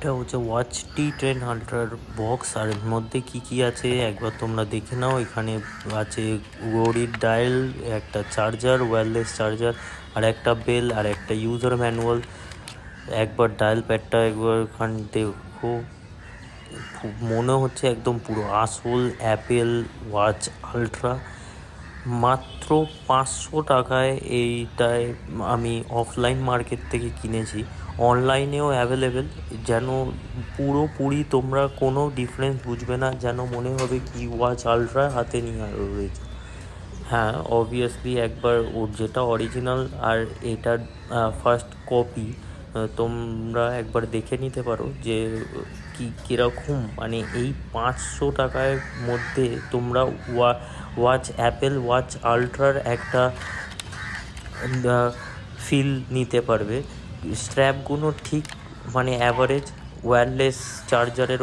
এটা হচ্ছে watch T10 আল্ট্রার box. আর এর মধ্যে কি আছে একবার তোমরা দেখে নাও। এখানে আছে ঘড়ির ডায়াল, একটা চার্জার, ওয়্যারলেস চার্জার, আর একটা বেল, আর একটা ইউজার ম্যানুয়াল। একবার ডায়াল প্যাডটা একবার এখান দেখো, মনে হচ্ছে একদম পুরো আসল অ্যাপেল ওয়াচ আল্ট্রা। মাত্র 500 টাকায় এইটায় আমি অফলাইন মার্কেট থেকে কিনেছি। অনলাইনেও অ্যাভেলেবেল। যেন পুরোপুরি তোমরা কোনো ডিফারেন্স বুঝবে না, যেন মনে হবে কি ওয়াচ আল্ট্রা হাতে নিয়ে রয়েছে। হ্যাঁ, অবভিয়াসলি একবার ওর যেটা অরিজিনাল আর এটার ফার্স্ট কপি তোমরা একবার দেখে নিতে পারো যে কীরকম। মানে এই 500 টাকার মধ্যে তোমরা ওয়াচ অ্যাপেল ওয়াচ আল্ট্রার একটা ফিল নিতে পারবে। স্ট্র্যাপগুলো ঠিক মানে অ্যাভারেজ, ওয়্যারলেস চার্জারের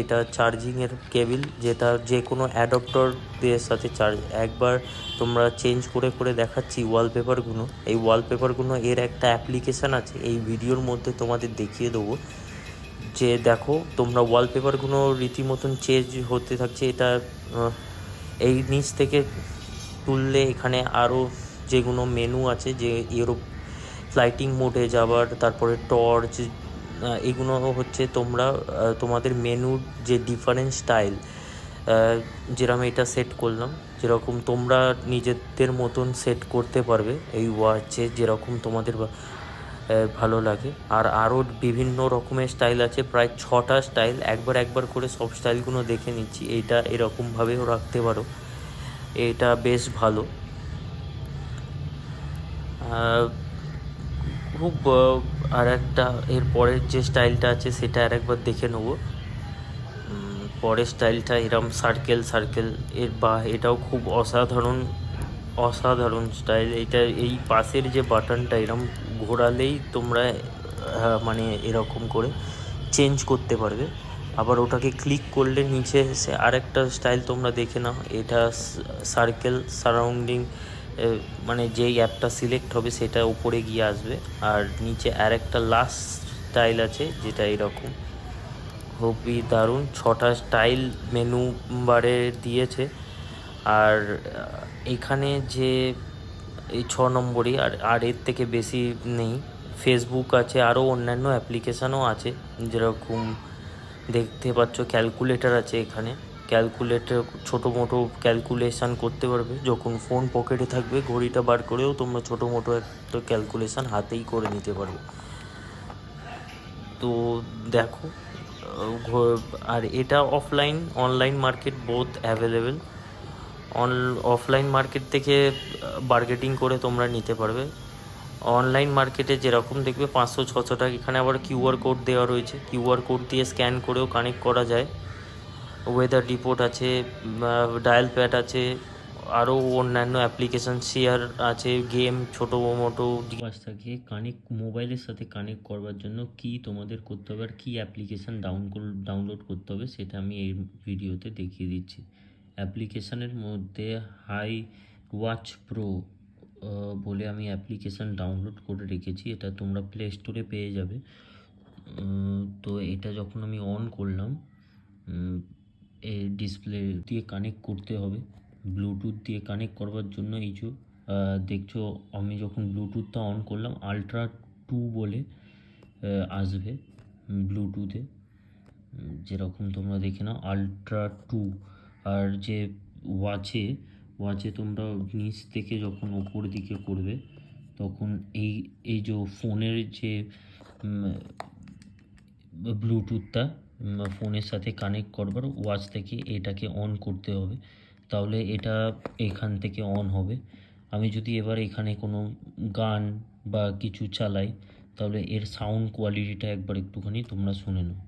এটা চার্জিংয়ের কেবিল, যেটা যে কোনো অ্যাডাপ্টার দিয়ে সাথে একবার তোমরা চেঞ্জ করে দেখাচ্ছি ওয়ালপেপারগুলো। এই ওয়ালপেপারগুলো এর একটা অ্যাপ্লিকেশান আছে, এই ভিডিওর মধ্যে তোমাদের দেখিয়ে দেবো। যে দেখো তোমরা ওয়ালপেপারগুলো রীতিমতন চেঞ্জ হতে থাকছে। এটা এই নিচ থেকে তুললে এখানে আরও যেগুলো মেনু আছে, যে ফ্লাইটিং মোডে যাবার, তারপরে টর্চ, এগুলো হচ্ছে তোমরা তোমাদের মেনুর যে ডিফারেন্ট স্টাইল, যেরকম এটা সেট করলাম, যেরকম তোমরা নিজেদের মতন সেট করতে পারবে এই ওয়াচে, যেরকম তোমাদের ভালো লাগে। আর আরও বিভিন্ন রকমের স্টাইল আছে, প্রায় 6টা স্টাইল। একবার করে সব স্টাইলগুলো দেখে নিচ্ছি। এইটা এরকমভাবেও রাখতে পারো, এটা বেশ ভালো। খুব আর একটা এর পরের যে স্টাইলটা আছে সেটা আর একবার দেখে নেবো। পরের স্টাইলটা এরম সার্কেল এর, এটাও খুব অসাধারণ স্টাইল। এটা এই পাশের যে বাটনটা এরম ঘোরালেই তোমরা মানে এরকম করে চেঞ্জ করতে পারবে। আবার ওটাকে ক্লিক করলে নিচে এসে আরেকটা স্টাইল তোমরা দেখে নাও। এটা সার্কেল সারাউন্ডিং, মানে যেই অ্যাপটা সিলেক্ট হবে সেটা উপরে গিয়ে আসবে। আর নিচে আরেকটা লাস্ট স্টাইল আছে যেটা এরকম, খুবই দারুণ। 6টা স্টাইল মেনু বারে দিয়েছে। আর এখানে যে এই 6 নম্বরই, আর এর থেকে বেশি নেই। ফেসবুক আছে, আরও অন্যান্য অ্যাপ্লিকেশানও আছে, যেরকম দেখতে পাচ্ছ ক্যালকুলেটর আছে এখানে। ক্যালকুলেটর ছোটো মোটো ক্যালকুলেশান করতে পারবে। যখন ফোন পকেটে থাকবে ঘড়িটা বার করেও তোমরা ছোটো মোটো একটা ক্যালকুলেশান হাতেই করে নিতে পারবে। তো দেখো, আর এটা online market both available. Offline market থেকে বার্গেটিং করে তোমরা নিতে পারবে। অনলাইন মার্কেটে যেরকম দেখবে 500-600 টাকা, এখানে আবার কিউআর কোড দেওয়া রয়েছে। কিউআর কোড দিয়ে স্ক্যান করেও কানেক্ট করা যায়। ওয়েদার রিপোর্ট আছে, ডায়াল প্যাড আছে, আরও অন্যান্য অ্যাপ্লিকেশান শেয়ার আছে, গেম ছোটো মোটো ডিভাইসটাকে মোবাইলের সাথে কানেক্ট করবার জন্য কি তোমাদের করতে হবে আর কী অ্যাপ্লিকেশান ডাউনলোড করতে হবে সেটা আমি এই ভিডিওতে দেখিয়ে দিচ্ছি। অ্যাপ্লিকেশানের মধ্যে ওয়াচ প্রো বলে আমি অ্যাপ্লিকেশান ডাউনলোড করে রেখেছি। এটা তোমরা প্লে স্টোরে পেয়ে যাবে। তো এটা যখন আমি অন করলাম, এই ডিসপ্লে দিয়ে কানেক্ট করতে হবে। ব্লুটুথ দিয়ে কানেক্ট করবার জন্য এই যে দেখছো, আমি যখন ব্লুটুথটা অন করলাম আলট্রা 2 বলে আসবে ব্লুটুথে, যেরকম তোমরা দেখে নাও আলট্রা 2। আর যে ওয়াচে তোমরা নিচ থেকে যখন ওপর দিকে করবে তখন এই যে ফোনের যে ব্লুটুথটা ফোনের সাথে কানেক্ট করবার, ওয়াচ থেকে এটাকে অন করতে হবে, তাহলে এটা এখান থেকে অন হবে। আমি যদি এবার এখানে কোনো গান বা কিছু চালাই তাহলে এর সাউন্ড কোয়ালিটিটা একবার একটুখানি তোমরা শুনে নাও।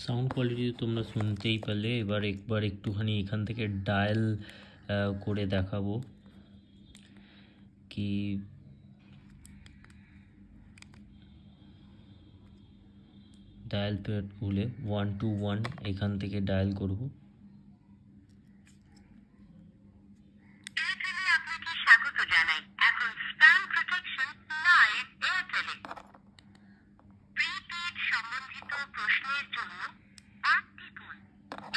সাউন্ড কোয়ালিটি তোমরা শুনতেই পেলে। এবার একটুখানি এখান থেকে ডায়াল করে দেখাবো কি ডায়াল প্যাড খুলে 121 এখান থেকে ডায়াল করব। আপনাকে স্বাগত জানাই। এখন স্প্যাম প্রোটেকশন 9 এয়ারটেলে প্রিপেড সম্বন্ধিত প্রশ্নের জন্য 1 টিপুন।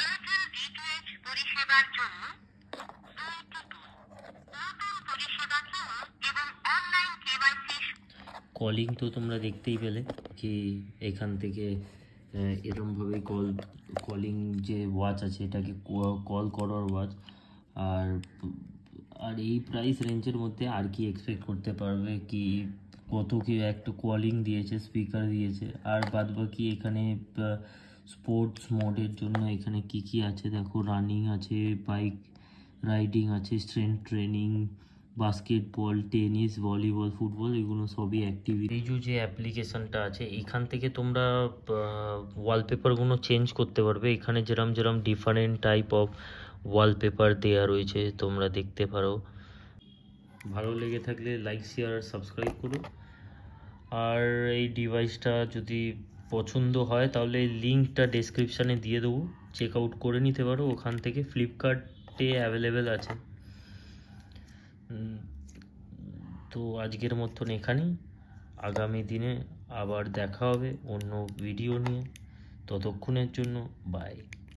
এয়ারটেল ডিটিএইচ পরিষেবার জন্য 2 টিপুন। নতুন পরিষেবা কিনুন এবং অনলাইন কেওয়াইসি। কলিং তো তোমরা দেখতেই পেলে কি এখান থেকে এরমভাবে কলিং যে ওয়াচ আছে এটাকে কল করার ওয়াচ। আর আর এই প্রাইস রেঞ্জের মধ্যে আর কি এক্সপেক্ট করতে পারবে কি, কত কি একটা কলিং দিয়েছে, স্পিকার দিয়েছে, আর বাদ বাকি এখানে স্পোর্টস মোডের জন্য এখানে কি কি আছে দেখো, রানিং আছে, বাইক রাইডিং আছে, strength training, basketball, tennis, volleyball, football, এগুলো সবই অ্যাক্টিভিটি। এই যে অ্যাপ্লিকেশনটা আছে এখান থেকে তোমরা ওয়ালপেপারগুলো চেঞ্জ করতে পারবে। এখানে যেরম ডিফারেন্ট টাইপ অফ ওয়ালপেপার দেওয়া রয়েছে তোমরা দেখতে পারো। ভালো লেগে থাকলে লাইক, শেয়ার, সাবস্ক্রাইব করো। আর এই ডিভাইসটা যদি পছন্দ হয় তাহলে লিঙ্কটা ডেসক্রিপশানে দিয়ে দেবো, চেক আউট করে নিতে পারো ওখান থেকে। ফ্লিপকার্টে অ্যাভেলেবেল আছে। তো আজকের মতন এখানেই, আগামী দিনে আবার দেখা হবে অন্য ভিডিও নিয়ে। ততক্ষণের জন্য বাই।